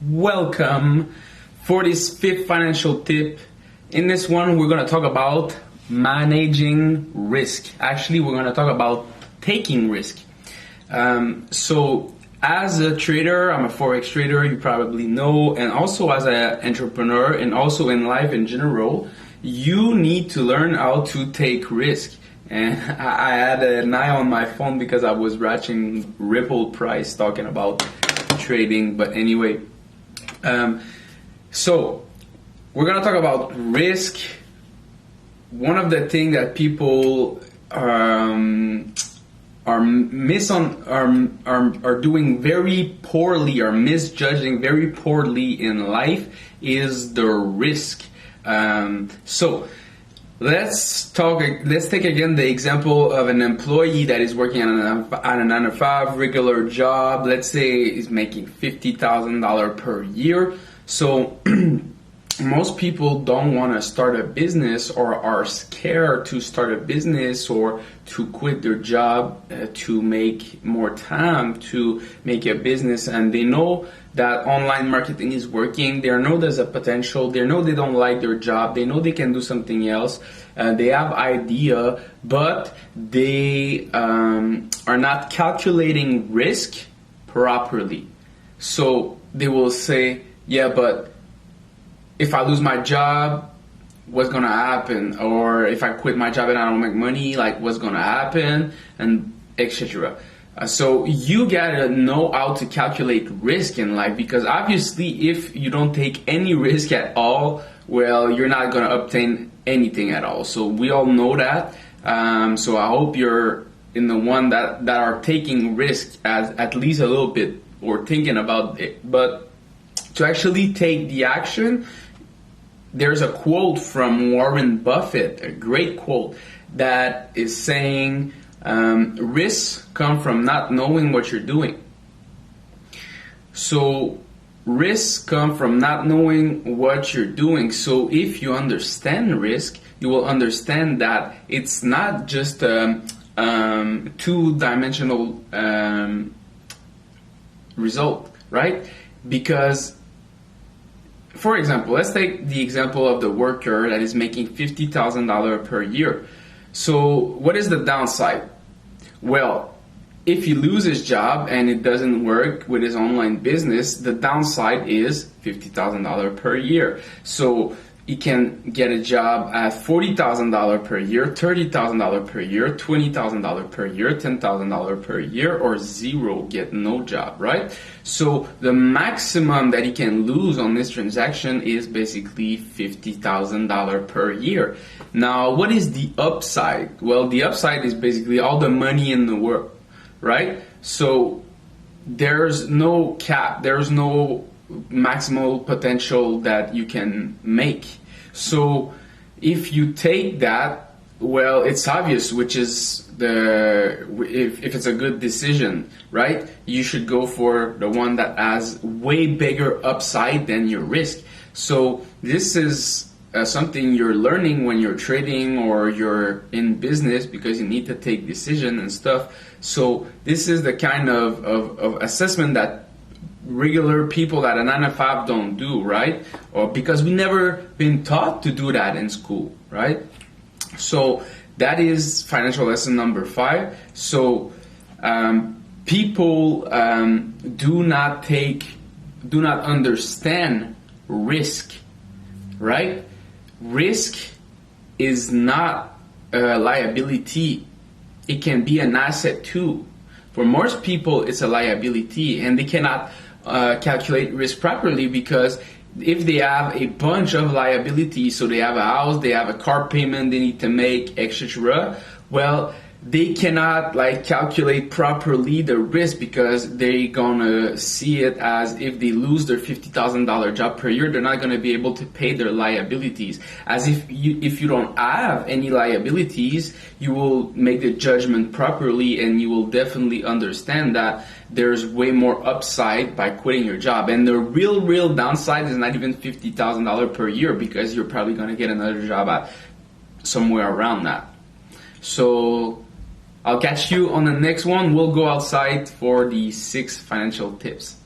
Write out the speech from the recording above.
Welcome for this fifth financial tip. In this one, we're going to talk about managing risk. Actually, we're going to talk about taking risk. So as a trader, I'm a Forex trader, you probably know, and also as an entrepreneur and also in life in general, you need to learn how to take risk. And I had an eye on my phone because I was watching Ripple price talking about trading. But anyway, so we're gonna talk about risk. One of the things that people are doing very poorly, or misjudging very poorly in life, is the risk. So let's take again the example of an employee that is working on a 9 to 5 regular job. Let's say he's making $50,000 per year. So most people don't want to start a business, or are scared to start a business, or to quit their job to make more time to make a business. And they know that online marketing is working. They know there's a potential. They know they don't like their job. They know they can do something else. They have idea, but they are not calculating risk properly. So they will say, yeah, but if I lose my job, what's gonna happen? Or if I quit my job and I don't make money, like what's gonna happen? And etc. So you gotta know how to calculate risk in life, because obviously if you don't take any risk at all, well, you're not gonna obtain anything at all. So we all know that. So I hope you're in the one that are taking risk as at least a little bit, or thinking about it. But to actually take the action, there's a quote from Warren Buffett, a great quote, that is saying, risks come from not knowing what you're doing. So risks come from not knowing what you're doing. So if you understand risk, you will understand that it's not just a two-dimensional result, right? Because, for example, let's take the example of the worker that is making $50,000 per year. So what is the downside? Well, if he loses his job and it doesn't work with his online business, the downside is $50,000 per year. So he can get a job at $40,000 per year, $30,000 per year, $20,000 per year, $10,000 per year, or zero, get no job, right? So the maximum that he can lose on this transaction is basically $50,000 per year. Now, what is the upside? Well, the upside is basically all the money in the world, right? So there's no cap, there's no maximal potential that you can make. So if you take that, well, it's obvious which is if it's a good decision, right? You should go for the one that has way bigger upside than your risk. So this is something you're learning when you're trading or you're in business, because you need to take decision and stuff. So this is the kind of assessment that regular people at a 9 to 5 don't do, right? Or because we never been taught to do that in school, right? So that is financial lesson number 5. So people do not understand risk, right? Risk is not a liability. It can be an asset too. For most people, it's a liability, and they cannot calculate risk properly, because if they have a bunch of liabilities, so they have a house, they have a car payment they need to make, etc., well, they cannot calculate properly the risk, because they're gonna see it as if they lose their $50,000 job per year, they're not gonna be able to pay their liabilities. As if you don't have any liabilities, you will make the judgment properly, and you will definitely understand that there's way more upside by quitting your job. And the real downside is not even $50,000 per year, because you're probably gonna get another job at somewhere around that. So I'll catch you on the next one. We'll go outside for the 6 financial tips.